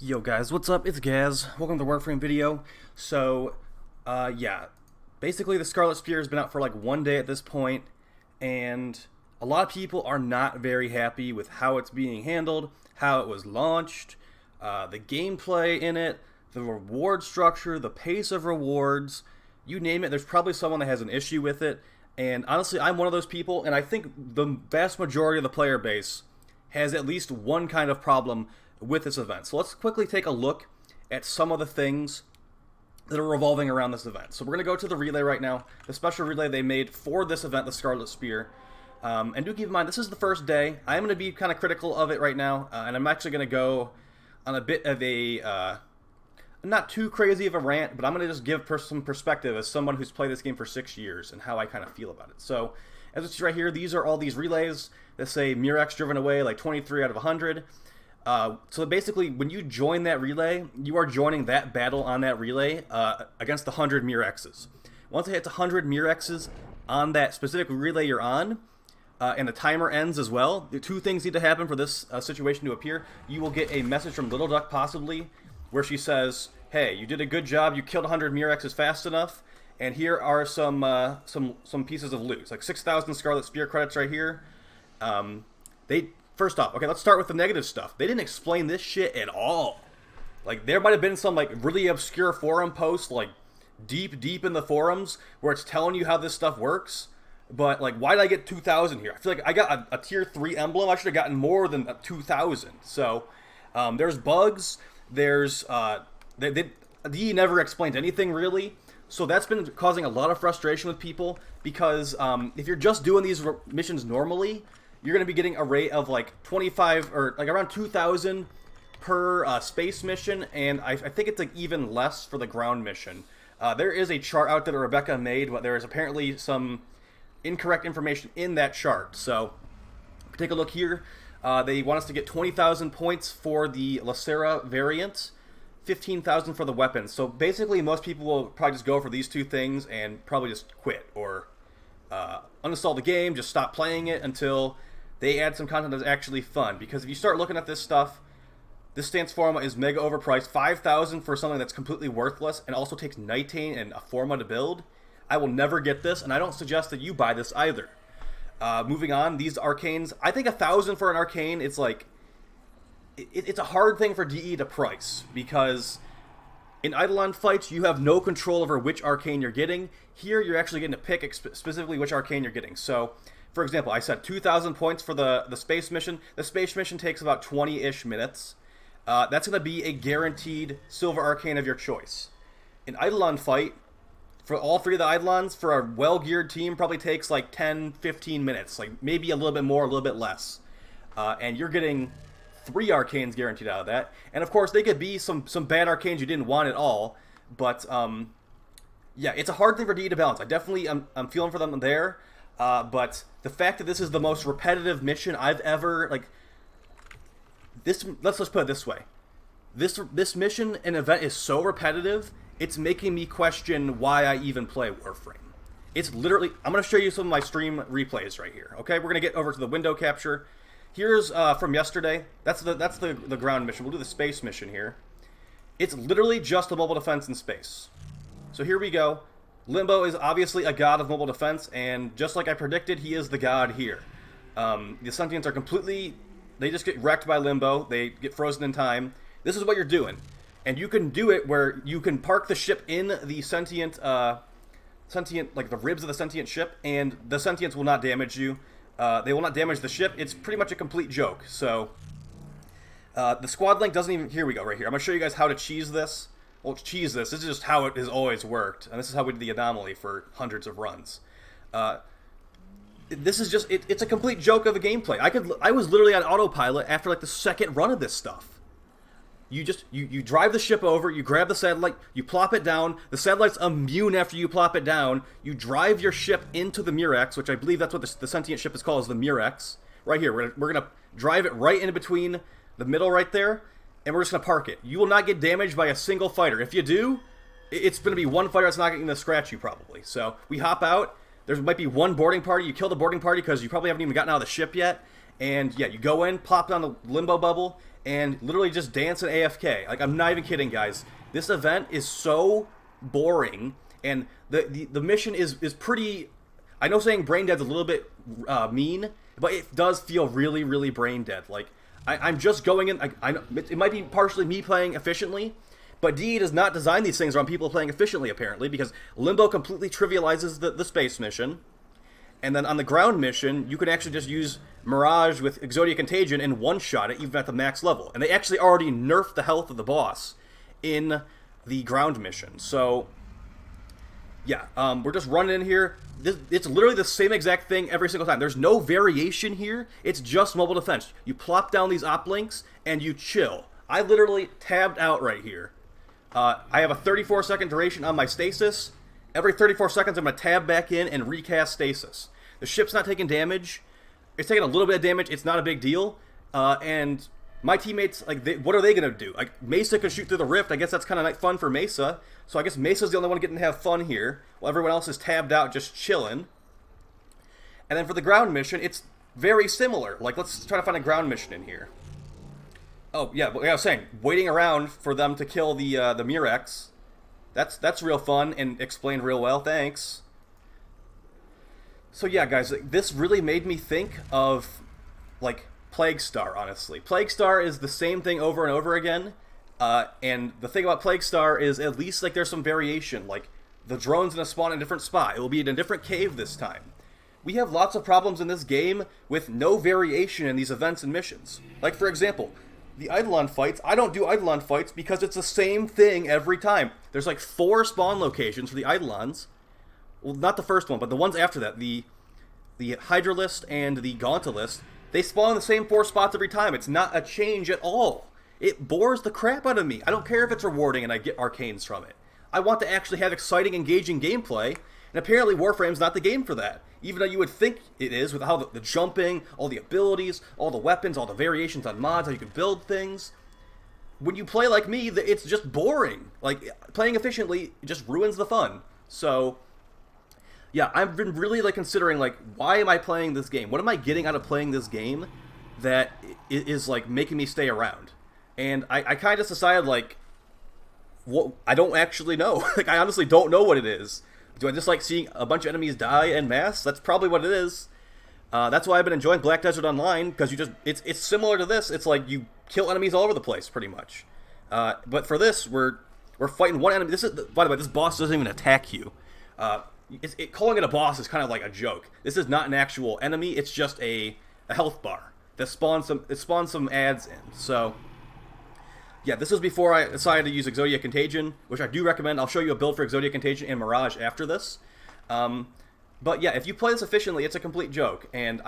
Yo guys, what's up? It's Gaz. Welcome to the Warframe video. Yeah. Basically the Scarlet Spear has been out for like 1 day at this point, and a lot of people are not very happy with how it's being handled, how it was launched, the gameplay in it, the reward structure, the pace of rewards, you name it, there's probably someone that has an issue with it. And honestly, I'm one of those people, and I think the vast majority of the player base has at least one kind of problem with this event. So let's quickly take a look at some of the things that are revolving around this event. So we're going to go to the relay right now, the special relay they made for this event, the Scarlet Spear. And do keep in mind, this is the first day. I'm going to be kind of critical of it right now, and I'm actually going to go on a bit of a, not too crazy of a rant, but I'm going to just give some perspective as someone who's played this game for 6 years and how I kind of feel about it. So, as you see right here, these are all these relays that say Murex driven away, like 23 out of 100. So basically, when you join that relay, you are joining that battle on that relay against the 100 Murexes. Once it hits 100 Murexes on that specific relay you're on, and the timer ends as well, the two things need to happen for this situation to appear. You will get a message from Little Duck, possibly, where she says, hey, you did a good job, you killed 100 Murexes fast enough, and here are some pieces of loot. It's like 6,000 Scarlet Spear credits right here. First off, okay, let's start with the negative stuff. They didn't explain this shit at all. Like, there might have been some, like, really obscure forum post, like, deep in the forums, where it's telling you how this stuff works. But, like, why did I get 2,000 here? I feel like I got a tier 3 emblem. I should have gotten more than 2,000. So, there's bugs. There's, DE never explained anything, really. So that's been causing a lot of frustration with people, because if you're just doing these missions normally, you're going to be getting a rate of like 25 or like around 2,000 per space mission, and I think it's like even less for the ground mission. There is a chart out that Rebecca made, but there is apparently some incorrect information in that chart. So take a look here. They want us to get 20,000 points for the Lacera variant, 15,000 for the weapons. So basically, most people will probably just go for these two things and probably just quit or uninstall the game, just stop playing it until they add some content that's actually fun. Because if you start looking at this stuff, this stance Forma is mega overpriced. 5,000 for something that's completely worthless and also takes Nitane and a Forma to build. I will never get this, and I don't suggest that you buy this either. Moving on, these arcanes. I think 1,000 for an arcane, it's like, it's a hard thing for DE to price, because in Eidolon fights, you have no control over which arcane you're getting. Here, you're actually getting to pick specifically which arcane you're getting. So, for example, I said 2,000 points for the space mission. The space mission takes about 20-ish minutes. That's going to be a guaranteed silver arcane of your choice. An Eidolon fight, for all three of the Eidolons, for a well-geared team, probably takes like 10-15 minutes. Like, maybe a little bit more, a little bit less. And you're getting 3 arcanes guaranteed out of that. And of course, they could be some bad arcanes you didn't want at all. But, yeah, it's a hard thing for DE to balance. I definitely, I'm feeling for them there. But the fact that this is the most repetitive mission I've ever, like, let's put it this way. This mission and event is so repetitive, it's making me question why I even play Warframe. It's literally, I'm going to show you some of my stream replays right here. Okay, we're going to get over to the window capture. Here's from yesterday. That's the ground mission. We'll do the space mission here. It's literally just a mobile defense in space. So here we go. Limbo is obviously a god of mobile defense, and just like I predicted, he is the god here. The Sentients are completely, they just get wrecked by Limbo. They get frozen in time. This is what you're doing. And you can do it where you can park the ship in the sentient, like the ribs of the sentient ship, and the Sentients will not damage you. They will not damage the ship. It's pretty much a complete joke. So, the squad link doesn't even, here we go, right here. I'm going to show you guys how to cheese this. Well, cheese this. This is just how it has always worked. And this is how we did the anomaly for hundreds of runs. This is just, it's a complete joke of a gameplay. I was literally on autopilot after like the second run of this stuff. You drive the ship over, you grab the satellite, you plop it down, the satellite's immune after you plop it down, you drive your ship into the Murex, which I believe that's what the sentient ship is called, is the Murex. Right here, we're gonna drive it right in between the middle right there, and we're just gonna park it. You will not get damaged by a single fighter. If you do, it's gonna be one fighter that's not gonna scratch you probably. So we hop out, There might be one boarding party. You kill the boarding party because you probably haven't even gotten out of the ship yet. And yeah, you go in, plop down the limbo bubble, and literally just dance and AFK. Like, I'm not even kidding, guys. This event is so boring, and the mission is pretty... I know saying brain dead's a little bit mean, but it does feel really, really brain dead. Like, I'm just going in... I know, it might be partially me playing efficiently, but DE does not design these things around people playing efficiently, apparently, because Limbo completely trivializes the space mission. And then on the ground mission, you can actually just use Mirage with Exodia Contagion and one-shot it, even at the max level. And they actually already nerfed the health of the boss in the ground mission. So, yeah, we're just running in here. It's literally the same exact thing every single time. There's no variation here. It's just mobile defense. You plop down these op links, and you chill. I literally tabbed out right here. I have a 34-second duration on my stasis. Every 34 seconds, I'm going to tab back in and recast stasis. The ship's not taking damage. It's taking a little bit of damage. It's not a big deal. And my teammates, like, what are they going to do? Like, Mesa can shoot through the rift. I guess that's kind of fun for Mesa. So I guess Mesa's the only one getting to have fun here, while everyone else is tabbed out just chilling. And then for the ground mission, it's very similar. Like, let's try to find a ground mission in here. Oh, yeah, like I was saying, waiting around for them to kill the Murex. That's real fun and explained real well, thanks. So yeah, guys, this really made me think of, like, Plague Star, honestly. Plague Star is the same thing over and over again, and the thing about Plague Star is at least, like, there's some variation. Like, the drone's gonna spawn in a different spot. It will be in a different cave this time. We have lots of problems in this game with no variation in these events and missions. Like, for example, the Eidolon fights, I don't do Eidolon fights because it's the same thing every time. There's like 4 spawn locations for the Eidolons. Well, not the first one, but the ones after that. The Hydralist and the Gauntalist, they spawn in the same 4 spots every time. It's not a change at all. It bores the crap out of me. I don't care if it's rewarding and I get arcanes from it. I want to actually have exciting, engaging gameplay, and apparently Warframe's not the game for that. Even though you would think it is, with how the jumping, all the abilities, all the weapons, all the variations on mods, how you can build things. When you play like me, it's just boring. Like, playing efficiently just ruins the fun. So, yeah, I've been really, like, considering, like, why am I playing this game? What am I getting out of playing this game that is, like, making me stay around? And I kind of just decided, like, what, I don't actually know. Like, I honestly don't know what it is. Do I just like seeing a bunch of enemies die en masse? That's probably what it is. That's why I've been enjoying Black Desert Online, because it's similar to this. It's like you kill enemies all over the place, pretty much. But for this, we're fighting one enemy. By the way, this boss doesn't even attack you. Calling it a boss is kind of like a joke. This is not an actual enemy. It's just a health bar that spawns some ads in. So, yeah, this was before I decided to use Exodia Contagion, which I do recommend. I'll show you a build for Exodia Contagion and Mirage after this. But yeah, if you play this efficiently, it's a complete joke. And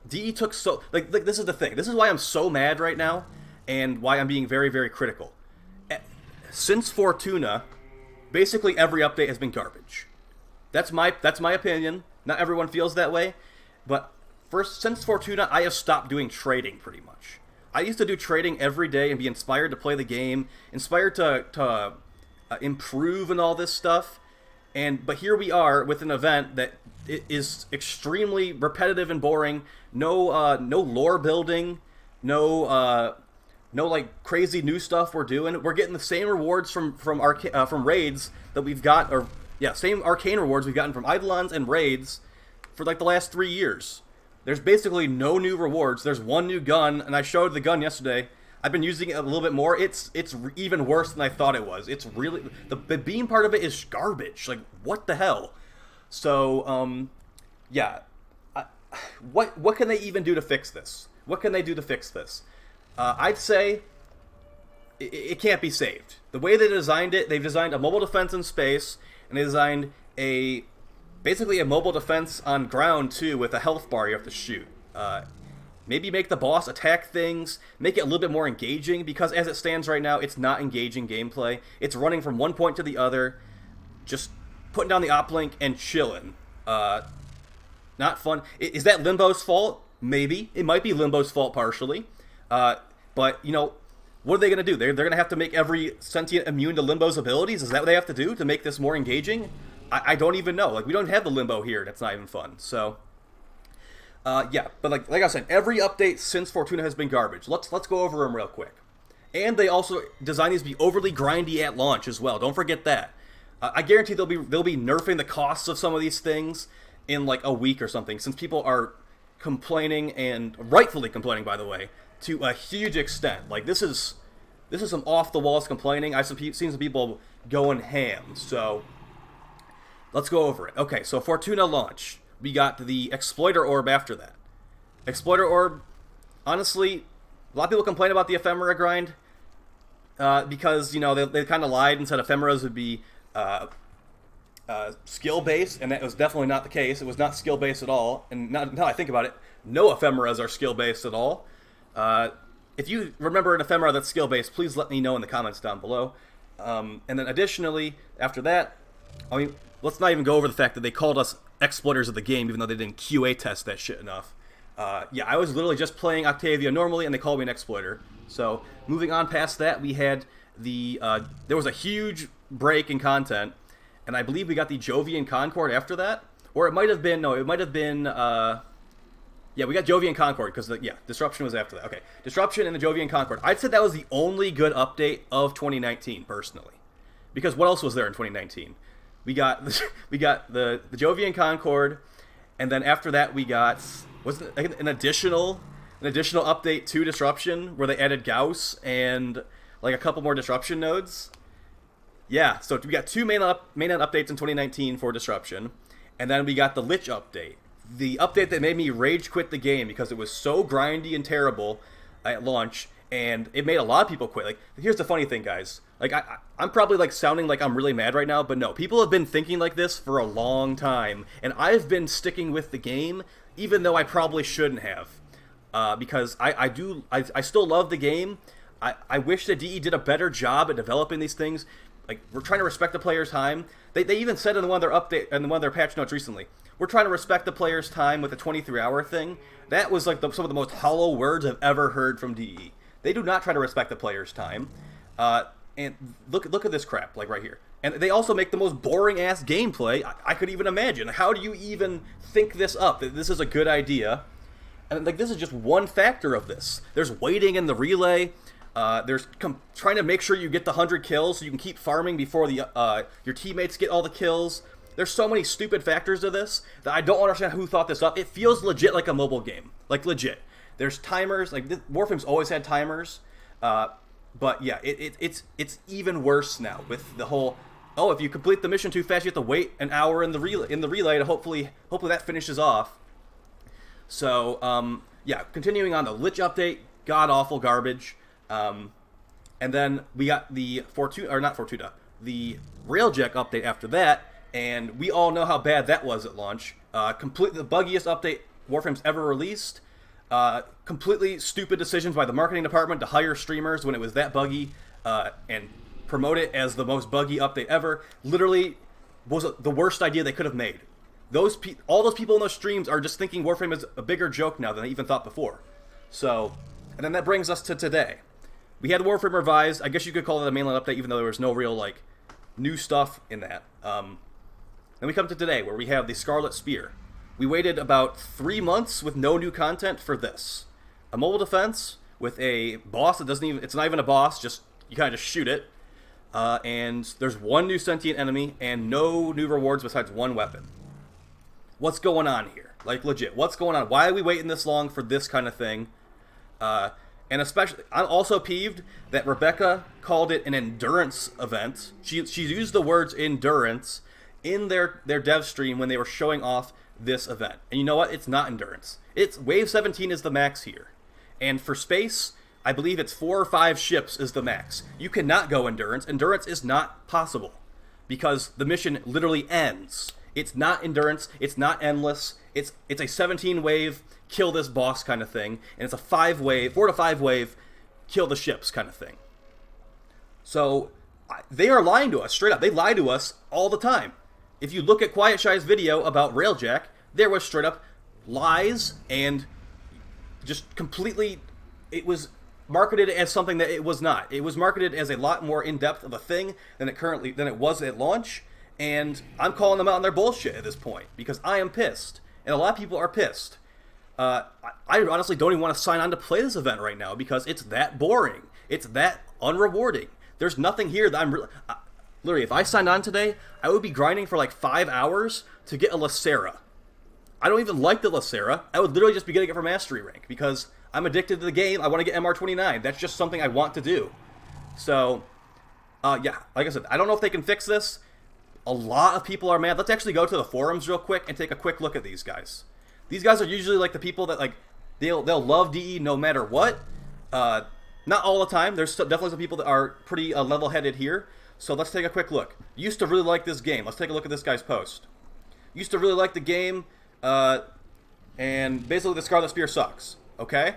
DE took so... Like, this is the thing. This is why I'm so mad right now, and why I'm being very, very critical. Since Fortuna, basically every update has been garbage. That's my opinion. Not everyone feels that way. But since Fortuna, I have stopped doing trading, pretty much. I used to do trading every day and be inspired to play the game, inspired to improve and all this stuff. But here we are with an event that is extremely repetitive and boring. No lore building, no like crazy new stuff we're doing. We're getting the same rewards from raids that we've got, same arcane rewards we've gotten from Eidolons and raids for like the last 3 years. There's basically no new rewards. There's one new gun, and I showed the gun yesterday. I've been using it a little bit more. It's even worse than I thought it was. It's really... The beam part of it is garbage. Like, what the hell? So, yeah. What can they even do to fix this? What can they do to fix this? I'd say it can't be saved. The way they designed it, they've designed a mobile defense in space, and they designed basically a mobile defense on ground, too, with a health bar you have to shoot. Maybe make the boss attack things, make it a little bit more engaging, because as it stands right now, it's not engaging gameplay. It's running from one point to the other, just putting down the uplink and chilling. Not fun. Is that Limbo's fault? Maybe. It might be Limbo's fault partially. But, you know, what are they going to do? They're going to have to make every sentient immune to Limbo's abilities? Is that what they have to do to make this more engaging? I don't even know. Like, we don't have the limbo here. That's not even fun. So, yeah. But like I said, every update since Fortuna has been garbage. Let's go over them real quick. And they also design these to be overly grindy at launch as well. Don't forget that. I guarantee they'll be nerfing the costs of some of these things in like a week or something, since people are complaining, and rightfully complaining, by the way, to a huge extent. Like, this is some off the walls complaining. I've seen some people going ham. So let's go over it. Okay, so Fortuna Launch. We got the Exploiter Orb after that. Exploiter Orb, honestly, a lot of people complain about the ephemera grind because, you know, they kind of lied and said ephemeras would be skill-based, and that was definitely not the case. It was not skill-based at all, and now I think about it, no ephemeras are skill-based at all. If you remember an ephemera that's skill-based, please let me know in the comments down below. And then additionally, after that, I mean, let's not even go over the fact that they called us exploiters of the game, even though they didn't QA test that shit enough. Yeah, I was literally just playing Octavia normally, and they called me an exploiter. So, moving on past that, we had the, there was a huge break in content, and I believe we got the Jovian Concord after that. Or it might have been, no, it might have been, yeah, we got Jovian Concord, because, yeah, Disruption was after that. Okay, Disruption and the Jovian Concord. I'd say that was the only good update of 2019, personally. Because what else was there in 2019? We got the Jovian Concord, and then after that we got, wasn't it an additional update to Disruption, where they added Gauss and like a couple more Disruption nodes? Yeah, so we got two mainnet updates in 2019 for Disruption, and then we got the Lich update. The update that made me rage quit the game because it was so grindy and terrible at launch, and it made a lot of people quit. Like, here's the funny thing, guys. Like, I'm probably, like, sounding like I'm really mad right now, but no. People have been thinking like this for a long time, and I've been sticking with the game, even though I probably shouldn't have. Because I still love the game. I wish that DE did a better job at developing these things. Like, we're trying to respect the player's time. They even said in one of their patch notes recently, we're trying to respect the player's time with the 23-hour thing. That was like some of the most hollow words I've ever heard from DE. They do not try to respect the player's time. And look at this crap, like right here. And they also make the most boring-ass gameplay I could even imagine. How do you even think this up, that this is a good idea? And like, this is just one factor of this. There's waiting in the relay. There's trying to make sure you get the 100 kills so you can keep farming before your teammates get all the kills. There's so many stupid factors to this that I don't understand who thought this up. It feels legit like a mobile game. Like, legit. There's timers. Like, Warframe's always had timers. But yeah, it's even worse now with the whole, oh, if you complete the mission too fast, you have to wait an hour in the relay to hopefully that finishes off. So, yeah, continuing on the Lich update, god-awful garbage. And then we got the the Railjack update after that, and we all know how bad that was at launch. Completely the buggiest update Warframe's ever released. Completely stupid decisions by the marketing department to hire streamers when it was that buggy, and promote it as the most buggy update ever. Literally was the worst idea they could have made. All those people in those streams are just thinking Warframe is a bigger joke now than they even thought before. So, and then that brings us to today. We had Warframe Revised. I guess you could call it a mainline update, even though there was no real, like, new stuff in that. Then we come to today, where we have the Scarlet Spear. We waited about 3 months with no new content for this. A mobile defense with a boss that it's not even a boss, just, you kind of just shoot it. And there's one new sentient enemy, and no new rewards besides one weapon. What's going on here? Like, legit, what's going on? Why are we waiting this long for this kind of thing? And especially, I'm also peeved that Rebecca called it an endurance event. She used the words endurance in their dev stream when they were showing off this event. And you know what? It's not endurance. It's Wave 17 is the max here. And for space, I believe it's 4 or 5 ships is the max. You cannot go endurance. Endurance is not possible because the mission literally ends. It's not endurance. It's not endless. It's a 17 wave kill this boss kind of thing, and it's a 4 to 5 wave kill the ships kind of thing. So they are lying to us straight up. They lie to us all the time. If you look at Quiet Shy's video about Railjack, there was straight up lies and just completely, it was marketed as something that it was not. It was marketed as a lot more in-depth of a thing than it was at launch, And I'm calling them out on their bullshit at this point because I am pissed. And a lot of people are pissed. I honestly don't even want to sign on to play this event right now because it's that boring. It's that unrewarding. There's nothing here that I'm literally, if I signed on today, I would be grinding for like 5 hours to get a Lacera. I don't even like the Lacera. I would literally just be getting it for Mastery rank because I'm addicted to the game. I want to get MR29. That's just something I want to do. So, yeah, like I said, I don't know if they can fix this. A lot of people are mad. Let's actually go to the forums real quick and take a quick look at these guys. These guys are usually like the people that like they'll love DE no matter what. Not all the time. There's definitely some people that are pretty level-headed here. So let's take a quick look. Used to really like this game. Let's take a look at this guy's post. Used to really like the game, and basically the Scarlet Spear sucks. Okay?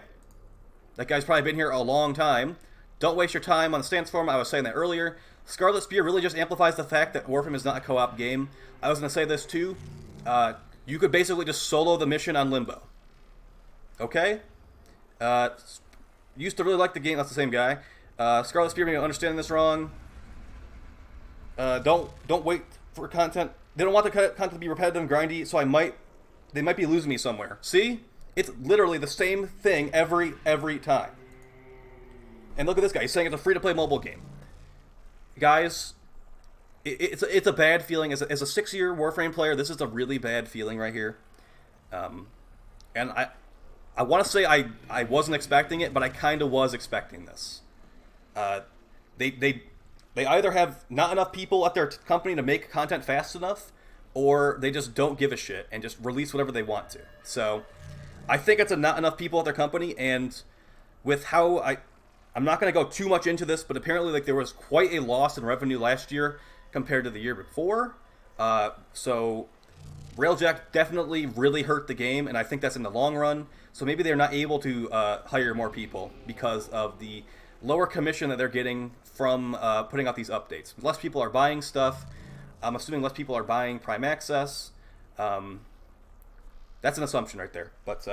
That guy's probably been here a long time. Don't waste your time on the stance forum. I was saying that earlier. Scarlet Spear really just amplifies the fact that Warframe is not a co-op game. I was going to say this too. You could basically just solo the mission on Limbo. Okay? Used to really like the game. That's the same guy. Scarlet Spear, maybe I'm understanding this wrong. Don't wait for content. They don't want the content to be repetitive and grindy, so they might be losing me somewhere. See? It's literally the same thing every time. And look at this guy. He's saying it's a free-to-play mobile game. Guys, it's a bad feeling. As a 6-year Warframe player, this is a really bad feeling right here. And I want to say I wasn't expecting it, but I kind of was expecting this. They either have not enough people at their company to make content fast enough, or they just don't give a shit and just release whatever they want to. So I think it's not enough people at their company, and with how I'm not going to go too much into this, but apparently like there was quite a loss in revenue last year compared to the year before. So Railjack definitely really hurt the game, and I think that's in the long run. So maybe they're not able to hire more people because of the lower commission that they're getting from putting out these updates. Less people are buying stuff. I'm assuming less people are buying Prime Access. That's an assumption right there. But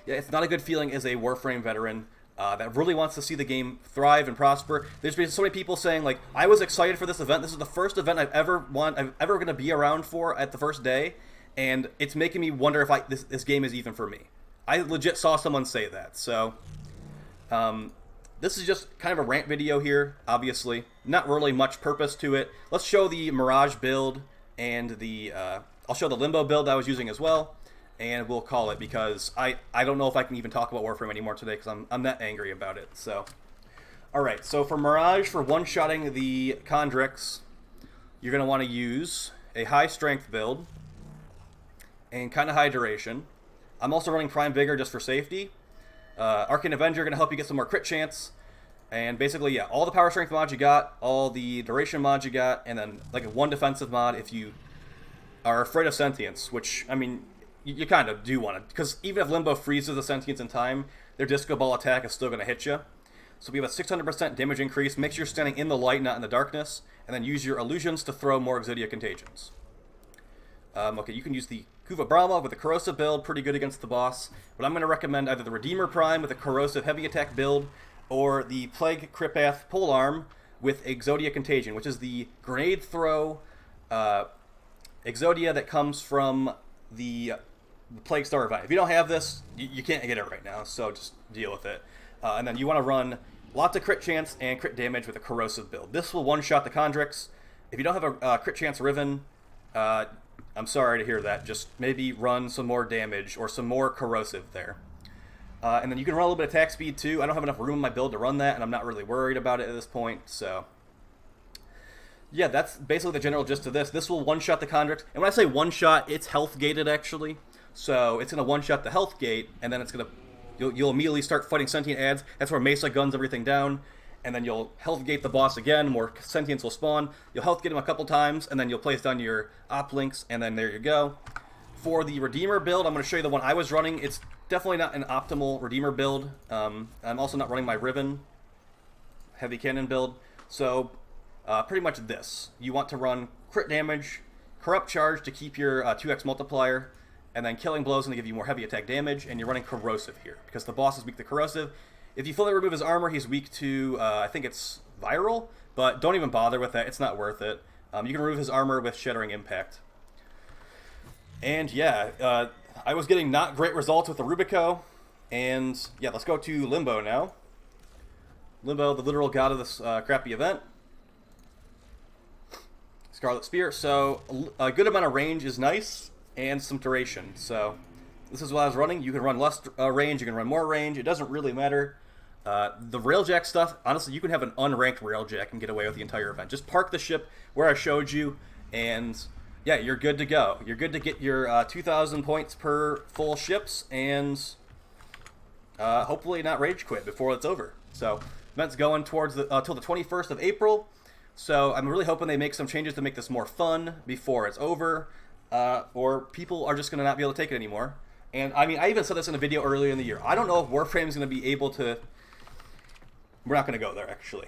yeah, it's not a good feeling as a Warframe veteran that really wants to see the game thrive and prosper. There's been so many people saying, like, I was excited for this event. This is the first event I'm ever going to be around for at the first day, and it's making me wonder if this game is even for me. I legit saw someone say that. So this is just kind of a rant video here, obviously. Not really much purpose to it. Let's show the Mirage build and the... I'll show the Limbo build I was using as well, and we'll call it because I don't know if I can even talk about Warframe anymore today because I'm that angry about it. So, alright, so for Mirage, for one-shotting the Chondrix, you're going to want to use a high-strength build and kind of high duration. I'm also running Prime Vigor just for safety. Arcane Avenger going to help you get some more crit chance. And basically, yeah, all the power strength mods you got, all the duration mods you got, and then like one defensive mod if you are afraid of sentience, which, I mean, you kind of do want to, because even if Limbo freezes the sentience in time, their Disco Ball attack is still going to hit you. So we have a 600% damage increase. Make sure you're standing in the light, not in the darkness, and then use your illusions to throw more Exodia Contagions. Okay, you can use the Kuva Brahma with a Corrosive build, pretty good against the boss, but I'm going to recommend either the Redeemer Prime with a Corrosive Heavy Attack build, or the Plague Kripath Polearm with Exodia Contagion, which is the grenade throw Exodia that comes from the Plague Star event. If you don't have this, you can't get it right now, so just deal with it. And then you want to run lots of crit chance and crit damage with a Corrosive build. This will one-shot the Chondrix. If you don't have a crit chance Riven, I'm sorry to hear that. Just maybe run some more damage or some more Corrosive there. And then you can run a little bit of attack speed too. I don't have enough room in my build to run that, and I'm not really worried about it at this point, so... Yeah, that's basically the general gist of this. This will one-shot the Chondrix. And when I say one-shot, it's health-gated, actually. So it's going to one-shot the health gate, and then it's going to... You'll immediately start fighting sentient adds. That's where Mesa guns everything down. And then you'll health gate the boss again. More sentients will spawn. You'll health gate him a couple times, and then you'll place down your op links, and then there you go. For the Redeemer build, I'm going to show you the one I was running. It's definitely not an optimal Redeemer build. I'm also not running my Riven heavy cannon build. So... pretty much this. You want to run crit damage, corrupt charge to keep your 2x multiplier, and then killing blows to give you more heavy attack damage, and you're running corrosive here, because the boss is weak to corrosive. If you fully remove his armor, he's weak to, I think it's viral, but don't even bother with that, it's not worth it. You can remove his armor with Shattering Impact. And yeah, I was getting not great results with the Rubico. And yeah, let's go to Limbo now. Limbo, the literal god of this crappy event. Scarlet Spear. So a good amount of range is nice, and some duration. So this is what I was running. You can run less range, you can run more range. It doesn't really matter. The Railjack stuff, honestly, you can have an unranked Railjack and get away with the entire event. Just park the ship where I showed you, and yeah, you're good to go. You're good to get your 2,000 points per full ships, and hopefully not rage quit before it's over. So event's going towards till the 21st of April. So I'm really hoping they make some changes to make this more fun before it's over, or people are just going to not be able to take it anymore. And I mean, I even said this in a video earlier in the year. I don't know if Warframe is going to be able to. We're not going to go there, actually.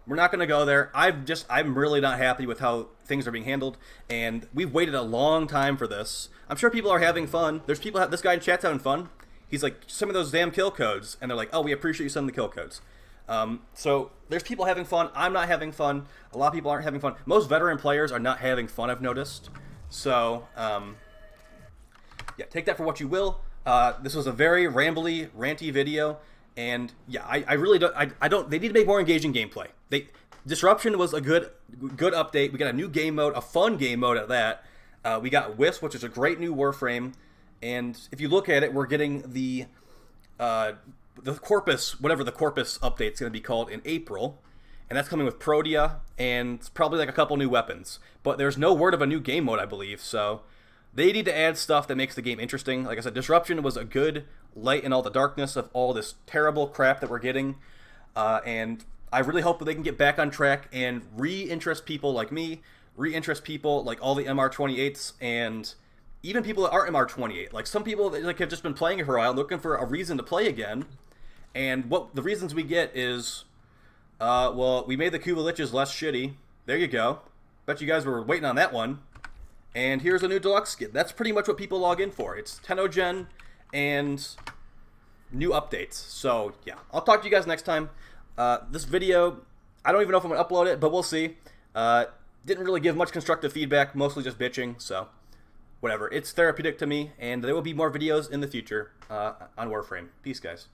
We're not going to go there. I'm really not happy with how things are being handled, and we've waited a long time for this. I'm sure people are having fun. There's people. This guy in chat's having fun. He's like, some of those damn kill codes, and they're like, oh, we appreciate you sending the kill codes. So there's people having fun. I'm not having fun. A lot of people aren't having fun. Most veteran players are not having fun, I've noticed. So yeah, take that for what you will. This was a very rambly, ranty video. And yeah, I really don't. I don't. They need to make more engaging gameplay. Disruption was a good update. We got a new game mode, a fun game mode at that. We got Wisp, which is a great new Warframe. And if you look at it, we're getting the Corpus, whatever the Corpus update's going to be called, in April, and that's coming with Protea and probably like a couple new weapons. But there's no word of a new game mode, I believe. So they need to add stuff that makes the game interesting. Like I said, Disruption was a good light in all the darkness of all this terrible crap that we're getting. And I really hope that they can get back on track and re-interest people like me, re-interest people like all the MR28s, and even people that aren't MR28. Like some people that have just been playing it for a while, looking for a reason to play again. And what the reasons we get is, well, we made the Kuvaliches less shitty. There you go. Bet you guys were waiting on that one. And here's a new deluxe skin. That's pretty much what people log in for. It's 10-gen and new updates. So yeah, I'll talk to you guys next time. This video, I don't even know if I'm going to upload it, but we'll see. Didn't really give much constructive feedback, mostly just bitching, so whatever. It's therapeutic to me, and there will be more videos in the future on Warframe. Peace, guys.